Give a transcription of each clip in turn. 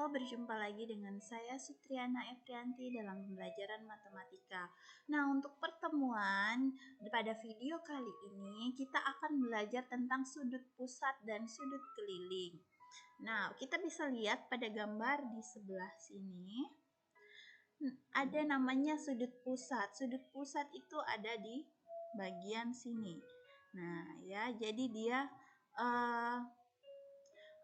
Halo, berjumpa lagi dengan saya Sutriana Efrianti dalam pembelajaran matematika. Nah, untuk pertemuan pada video kali ini kita akan belajar tentang sudut pusat dan sudut keliling. Nah, kita bisa lihat pada gambar di sebelah sini ada namanya sudut pusat. Sudut pusat itu ada di bagian sini. Nah, ya, jadi dia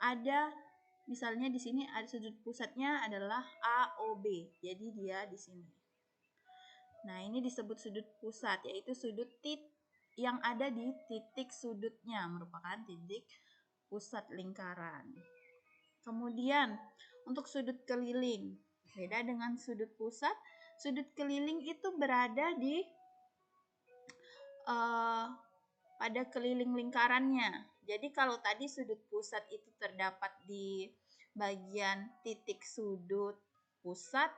ada misalnya di sini ada sudut pusatnya adalah AOB. Jadi dia di sini. Nah, ini disebut sudut pusat, yaitu sudut yang ada di titik sudutnya merupakan titik pusat lingkaran. Kemudian untuk sudut keliling, beda dengan sudut pusat. Sudut keliling itu berada di pada keliling lingkarannya. Jadi kalau tadi sudut pusat itu terdapat di bagian titik sudut pusat,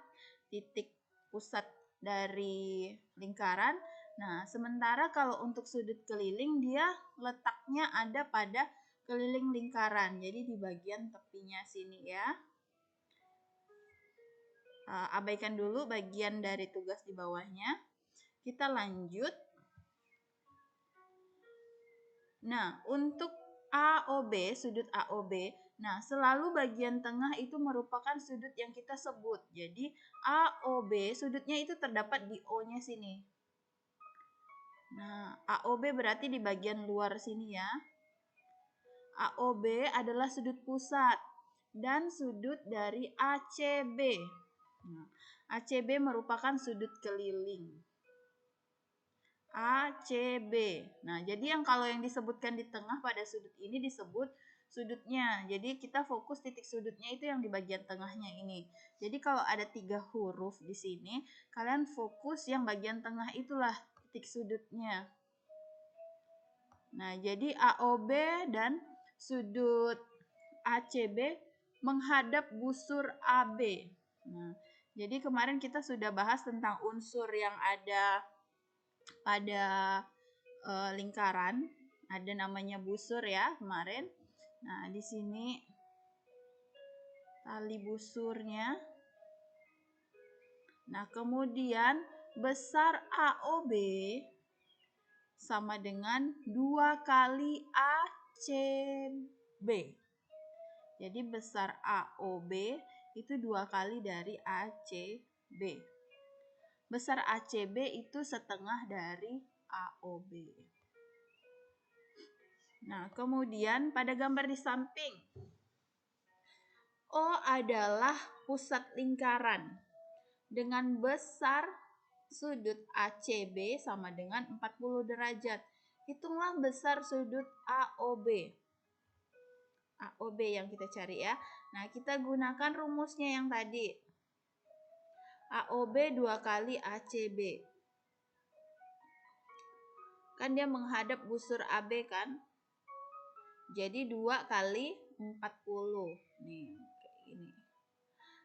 titik pusat dari lingkaran. Nah, sementara kalau untuk sudut keliling dia letaknya ada pada keliling lingkaran. Jadi di bagian tepinya sini ya. Abaikan dulu bagian dari tugas di bawahnya. Kita lanjut. Nah, untuk AOB, sudut AOB, nah selalu bagian tengah itu merupakan sudut yang kita sebut. Jadi AOB, sudutnya itu terdapat di O-nya sini. Nah, AOB berarti di bagian luar sini ya. AOB adalah sudut pusat dan sudut dari ACB. Nah, ACB merupakan sudut keliling. ACB. Nah, jadi kalau yang disebutkan di tengah pada sudut ini disebut sudutnya. Jadi kita fokus titik sudutnya itu yang di bagian tengahnya ini. Jadi kalau ada 3 huruf di sini, kalian fokus yang bagian tengah itulah titik sudutnya. Nah, jadi AOB dan sudut ACB menghadap busur AB. Nah, jadi kemarin kita sudah bahas tentang unsur yang ada pada lingkaran, ada namanya busur ya kemarin. Nah, di sini tali busurnya. Nah, kemudian besar AOB sama dengan 2 kali ACB. Jadi besar AOB itu 2 kali dari ACB. Besar ACB itu setengah dari AOB. Nah, kemudian pada gambar di samping, O adalah pusat lingkaran dengan besar sudut ACB sama dengan 40 derajat. Hitunglah besar sudut AOB. AOB yang kita cari ya. Nah, kita gunakan rumusnya yang tadi. AOB 2 kali ACB. Kan dia menghadap busur AB kan? Jadi 2 kali 40. Nih, kayak gini.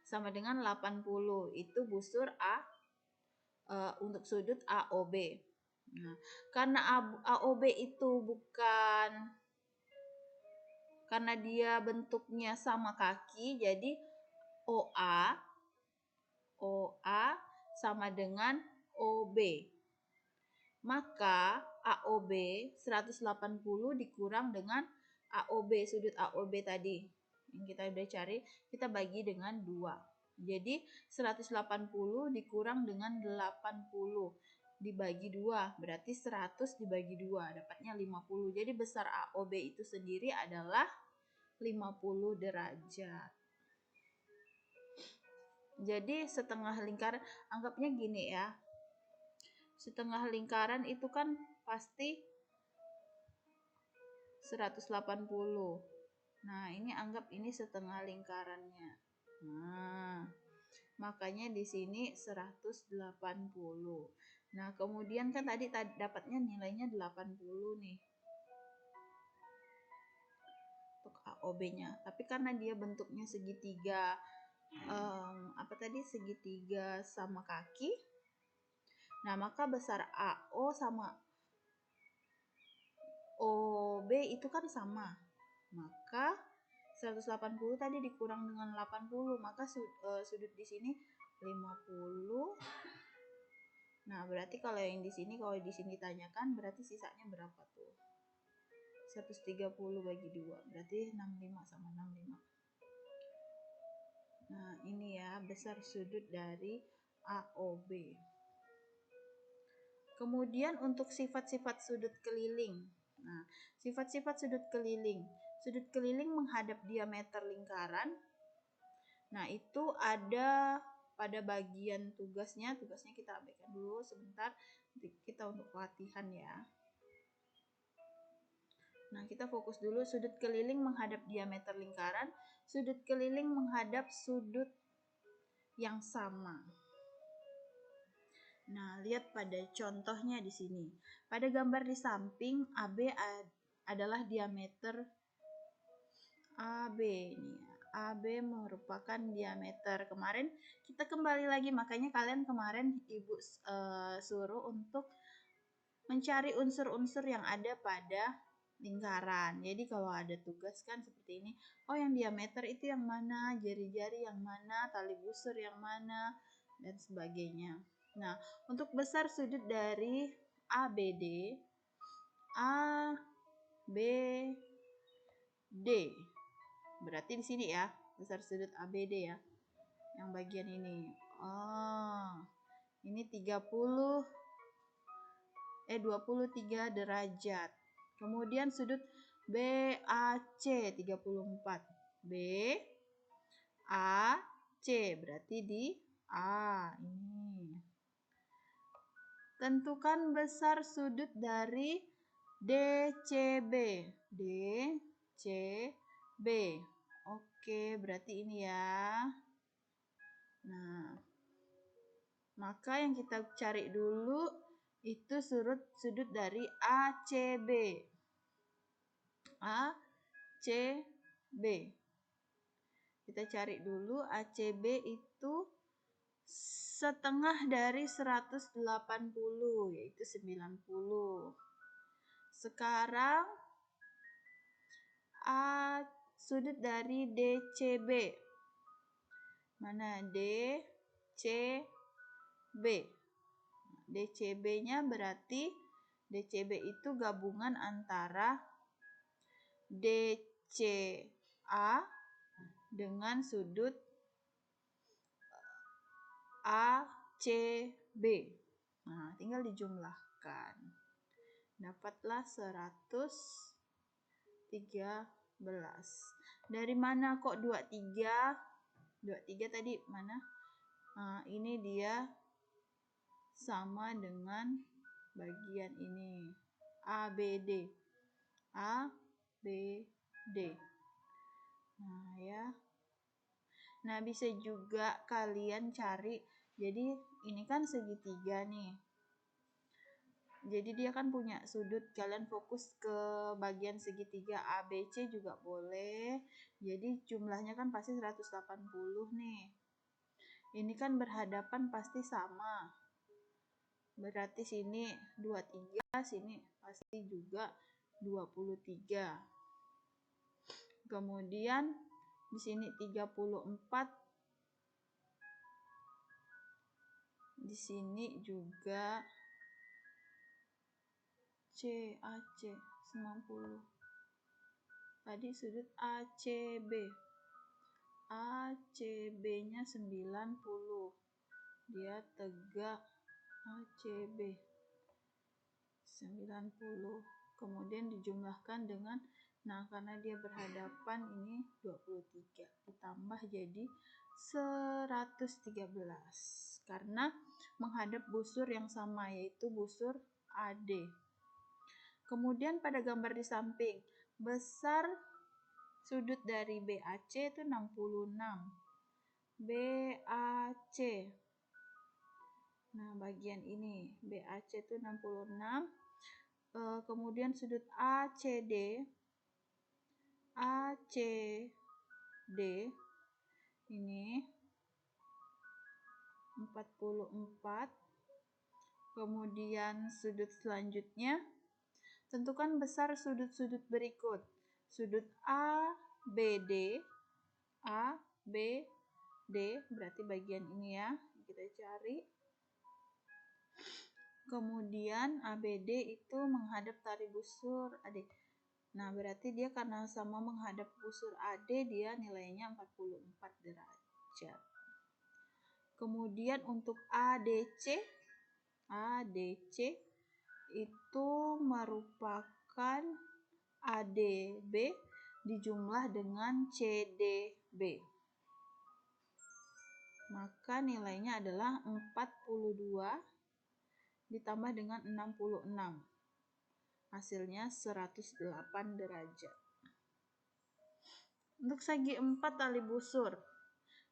Sama dengan 80. Itu busur untuk sudut AOB. Nah, karena AOB itu karena dia bentuknya sama kaki, jadi OA sama dengan OB. Maka AOB 180 dikurang dengan AOB, sudut AOB tadi yang kita udah cari, kita bagi dengan 2. Jadi 180 dikurang dengan 80 dibagi 2, berarti 100 dibagi 2, dapatnya 50. Jadi besar AOB itu sendiri adalah 50 derajat. Jadi setengah lingkaran, anggapnya gini ya. Setengah lingkaran itu kan pasti 180. Nah, ini anggap ini setengah lingkarannya. Nah, makanya di sini 180. Nah, kemudian kan tadi dapatnya nilainya 80 nih. Untuk AOB-nya. Tapi karena dia bentuknya segitiga segitiga sama kaki. Nah, maka besar AO sama OB itu kan sama. Maka 180 tadi dikurang dengan 80, maka sudut di sini 50. Nah, berarti kalau yang di sini, kalau di sini ditanyakan, berarti sisanya berapa tuh? 130 bagi 2, berarti 65 sama 65. Nah, ini ya besar sudut dari AOB. Kemudian untuk sifat-sifat sudut keliling. Nah, sifat-sifat sudut keliling. Sudut keliling menghadap diameter lingkaran. Nah, itu ada pada bagian tugasnya kita abaikan dulu sebentar, kita untuk latihan ya. Nah, kita fokus dulu sudut keliling menghadap diameter lingkaran, sudut keliling menghadap sudut yang sama. Nah, lihat pada contohnya di sini. Pada gambar di samping, AB adalah diameter AB ini. AB merupakan diameter. Kemarin kita kembali lagi, makanya kalian kemarin Ibu suruh untuk mencari unsur-unsur yang ada pada lingkaran. Jadi kalau ada tugas kan seperti ini. Oh, yang diameter itu yang mana? Jari-jari yang mana? Tali busur yang mana? Dan sebagainya. Nah, untuk besar sudut dari ABD, berarti di sini ya, besar sudut ABD ya, yang bagian ini. Oh, ini 23 derajat. Kemudian sudut BAC 34. BAC berarti di A ini. Tentukan besar sudut dari DCB. DCB. Oke, berarti ini ya. Nah, maka yang kita cari dulu itu sudut dari ACB. ACB. Kita cari dulu ACB itu setengah dari 180, yaitu 90. Sekarang sudut dari DCB. Mana DCB? DCB-nya berarti DCB itu gabungan antara DCA dengan sudut ACB. Nah, tinggal dijumlahkan. Dapatlah 113. Dari mana kok 23? 23 tadi mana? Nah, ini dia sama dengan bagian ini. ABD. ABD. Nah, ya. Nah, bisa juga kalian cari. Jadi, ini kan segitiga nih. Jadi dia kan punya sudut, kalian fokus ke bagian segitiga ABC juga boleh. Jadi jumlahnya kan pasti 180 nih. Ini kan berhadapan pasti sama. Berarti sini 23, sini pasti juga 23. Kemudian di sini 34. Di sini juga AC 90. Tadi sudut ACB. ACB-nya 90. Dia tegak ACB 90. Kemudian dijumlahkan dengan, nah karena dia berhadapan ini 23 ditambah jadi 113 karena menghadap busur yang sama, yaitu busur AD. Kemudian pada gambar di samping, besar sudut dari BAC itu 66. BAC. Nah, bagian ini BAC itu 66. Kemudian sudut ACD. ACD ini 44. Kemudian sudut selanjutnya, tentukan besar sudut-sudut berikut. Sudut A, BD, A, B, D, berarti bagian ini ya, kita cari. Kemudian ABD itu menghadap tali busur AD. Nah, berarti dia karena sama menghadap busur AD, dia nilainya 44 derajat. Kemudian untuk ADC itu merupakan ADB dijumlah dengan CDB. Maka nilainya adalah 42 ditambah dengan 66. Hasilnya 108 derajat. Untuk segi 4 tali busur.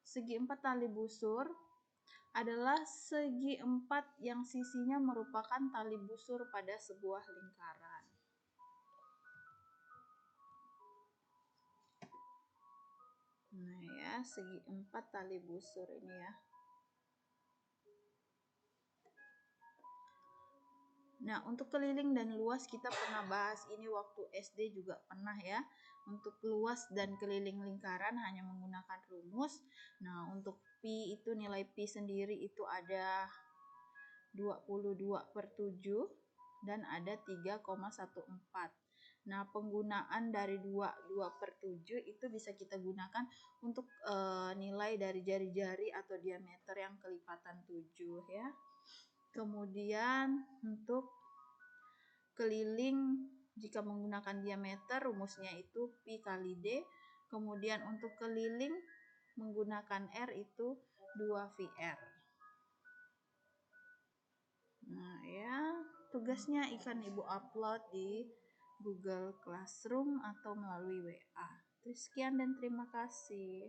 Segi 4 tali busur adalah segi 4 yang sisinya merupakan tali busur pada sebuah lingkaran. Nah ya, segi 4 tali busur ini ya. Nah, untuk keliling dan luas kita pernah bahas ini waktu SD juga pernah ya. Untuk luas dan keliling lingkaran hanya menggunakan rumus. Nah, untuk pi itu nilai pi sendiri itu ada 22/7 dan ada 3,14. Nah, penggunaan dari 22/7 itu bisa kita gunakan untuk nilai dari jari-jari atau diameter yang kelipatan 7 ya. Kemudian untuk keliling jika menggunakan diameter rumusnya itu pi kali d. Kemudian untuk keliling menggunakan r itu 2VR. Nah ya, tugasnya ikan ibu upload di Google Classroom atau melalui WA. Sekian dan terima kasih.